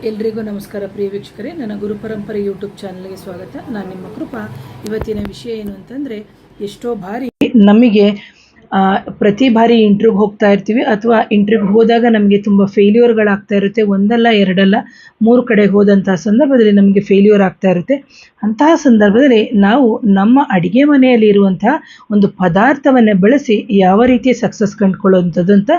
ಎಲ್ರಿಗೂ ನಮಸ್ಕಾರ ಪ್ರಿಯ ವೀಕ್ಷಕರೇ, ನನ್ನ ಗುರುಪರಂಪರೆ ಯೂಟ್ಯೂಬ್ ಚಾನಲ್ಗೆ ಸ್ವಾಗತ. ನಾನು ನಿಮ್ಮ ಕೃಪಾ. ಇವತ್ತಿನ ವಿಷಯ ಏನು ಅಂತಂದರೆ, ಎಷ್ಟೋ ಬಾರಿ ನಮಗೆ ಪ್ರತಿ ಬಾರಿ ಇಂಟ್ರ್ಯೂಗೆ ಹೋಗ್ತಾ ಇರ್ತೀವಿ ಅಥವಾ ಇಂಟ್ರ್ಯೂಗೆ ಹೋದಾಗ ನಮಗೆ ತುಂಬ ಫೇಲ್ಯೂರ್ಗಳಾಗ್ತಾ ಇರುತ್ತೆ. ಒಂದಲ್ಲ ಎರಡಲ್ಲ 3 ಕಡೆ ಹೋದಂಥ ಸಂದರ್ಭದಲ್ಲಿ ನಮಗೆ ಫೇಲ್ಯೂರ್ ಆಗ್ತಾ ಇರುತ್ತೆ. ಅಂತಹ ಸಂದರ್ಭದಲ್ಲಿ ನಾವು ನಮ್ಮ ಅಡುಗೆ ಮನೆಯಲ್ಲಿ ಇರುವಂತಹ ಒಂದು ಪದಾರ್ಥವನ್ನೇ ಬಳಸಿ ಯಾವ ರೀತಿ ಸಕ್ಸಸ್ ಕಂಡುಕೊಳ್ಳುವಂಥದ್ದು ಅಂತ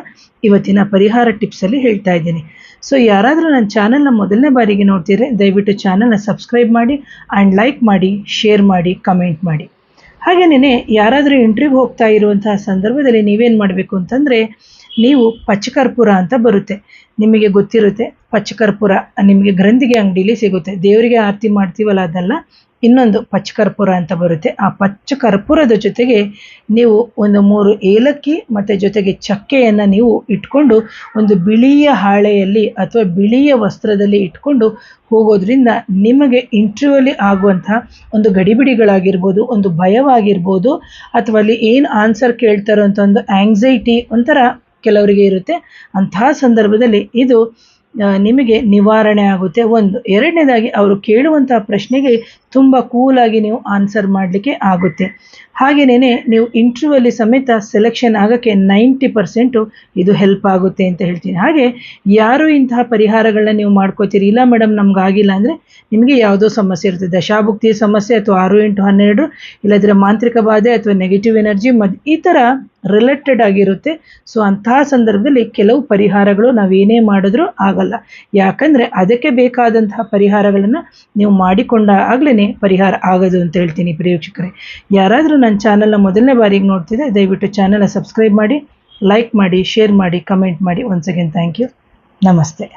ಇವತ್ತಿನ ಪರಿಹಾರ ಟಿಪ್ಸಲ್ಲಿ ಹೇಳ್ತಾ ಇದ್ದೀನಿ. ಸೊ ಯಾರಾದರೂ ನನ್ನ ಚಾನಲ್ನ ಮೊದಲನೇ ಬಾರಿಗೆ ನೋಡ್ತಿದ್ರೆ ದಯವಿಟ್ಟು ಚಾನಲ್ನ ಸಬ್ಸ್ಕ್ರೈಬ್ ಮಾಡಿ ಆ್ಯಂಡ್ ಲೈಕ್ ಮಾಡಿ, ಶೇರ್ ಮಾಡಿ, ಕಮೆಂಟ್ ಮಾಡಿ. ಹಾಗೆಯೇ ಯಾರಾದರೂ ಇಂಟ್ರ್ಯೂಗೆ ಹೋಗ್ತಾ ಇರುವಂತಹ ಸಂದರ್ಭದಲ್ಲಿ ನೀವೇನು ಮಾಡಬೇಕು ಅಂತಂದರೆ, ನೀವು ಪಚ್ಚಕರ್ಪೂರ ಅಂತ ಬರುತ್ತೆ, ನಿಮಗೆ ಗೊತ್ತಿರುತ್ತೆ. ಪಚ್ಚಕರ್ಪೂರ ನಿಮಗೆ ಗ್ರಂಥಿಗೆ ಅಂಗಡಿಲಿ ಸಿಗುತ್ತೆ. ದೇವರಿಗೆ ಆರತಿ ಮಾಡ್ತೀವಲ್ಲ, ಅದಲ್ಲ, ಇನ್ನೊಂದು ಪಚ್ಚಕರ್ಪೂರ ಅಂತ ಬರುತ್ತೆ. ಆ ಪಚ್ಚಕರ್ಪೂರದ ಜೊತೆಗೆ ನೀವು ಒಂದು 3 ಏಲಕ್ಕಿ ಮತ್ತು ಜೊತೆಗೆ ಚಕ್ಕೆಯನ್ನು ನೀವು ಇಟ್ಕೊಂಡು ಒಂದು ಬಿಳಿಯ ಹಾಳೆಯಲ್ಲಿ ಅಥವಾ ಬಿಳಿಯ ವಸ್ತ್ರದಲ್ಲಿ ಇಟ್ಕೊಂಡು ಹೋಗೋದ್ರಿಂದ ನಿಮಗೆ ಇಂಟರ್ವ್ಯೂಲಿ ಆಗುವಂತಹ ಒಂದು ಗಡಿಬಿಡಿಗಳಾಗಿರ್ಬೋದು, ಒಂದು ಭಯವಾಗಿರ್ಬೋದು, ಅಥವಾ ಅಲ್ಲಿ ಏನು ಆನ್ಸರ್ ಕೇಳ್ತಾರೋ ಅಂತ ಒಂದು ಆಂಗ್ಸೈಟಿ ಒಂಥರ ಕೆಲವರಿಗೆ ಇರುತ್ತೆ. ಅಂತಹ ಸಂದರ್ಭದಲ್ಲಿ ಇದು ನಿಮಗೆ ನಿವಾರಣೆ ಆಗುತ್ತೆ. ಒಂದು ಎರಡನೇದಾಗಿ ಅವರು ಕೇಳುವಂತಹ ಪ್ರಶ್ನೆಗೆ ತುಂಬ ಕೂಲಾಗಿ ನೀವು ಆನ್ಸರ್ ಮಾಡಲಿಕ್ಕೆ ಆಗುತ್ತೆ. ಹಾಗೆಯೇ ನೀವು ಇಂಟರ್ವ್ಯೂವಲ್ಲಿ ಸಮೇತ ಸೆಲೆಕ್ಷನ್ ಆಗೋಕ್ಕೆ 90% ಇದು ಹೆಲ್ಪ್ ಆಗುತ್ತೆ ಅಂತ ಹೇಳ್ತೀನಿ. ಹಾಗೆ ಯಾರು ಇಂತಹ ಪರಿಹಾರಗಳನ್ನ ನೀವು ಮಾಡ್ಕೋತೀರಿ, ಇಲ್ಲ ಮೇಡಮ್ ನಮಗಾಗಿಲ್ಲ ಅಂದರೆ ನಿಮಗೆ ಯಾವುದೋ ಸಮಸ್ಯೆ ಇರ್ತದೆ, ದಶಾಭುಕ್ತಿ ಸಮಸ್ಯೆ ಅಥವಾ 6 8 12, ಇಲ್ಲದ್ರೆ ಮಾಂತ್ರಿಕ ಬಾಧೆ ಅಥವಾ ನೆಗೆಟಿವ್ ಎನರ್ಜಿ ಈ ಥರ ರಿಲೇಟೆಡ್ ಆಗಿರುತ್ತೆ. ಸೊ ಅಂತಹ ಸಂದರ್ಭದಲ್ಲಿ ಕೆಲವು ಪರಿಹಾರಗಳು ನಾವೇನೇ ಮಾಡಿದ್ರೂ ಆಗಲ್ಲ. ಯಾಕಂದರೆ ಅದಕ್ಕೆ ಬೇಕಾದಂತಹ ಪರಿಹಾರಗಳನ್ನು ನೀವು ಮಾಡಿಕೊಂಡಾಗಲೇ ಪರಿಹಾರ ಆಗೋದು ಅಂತ ಹೇಳ್ತೀನಿ. ಪ್ರಿಯ ವೀಕ್ಷಕರೇ, ಯಾರಾದರೂ ನನ್ನ ಚಾನಲ್ನ ಮೊದಲನೇ ಬಾರಿಗೆ ನೋಡ್ತಿದ್ದೆ ದಯವಿಟ್ಟು ಚಾನಲ್ನ ಸಬ್ಸ್ಕ್ರೈಬ್ ಮಾಡಿ, ಲೈಕ್ ಮಾಡಿ, ಶೇರ್ ಮಾಡಿ, ಕಮೆಂಟ್ ಮಾಡಿ. Once again thank you. ನಮಸ್ತೆ.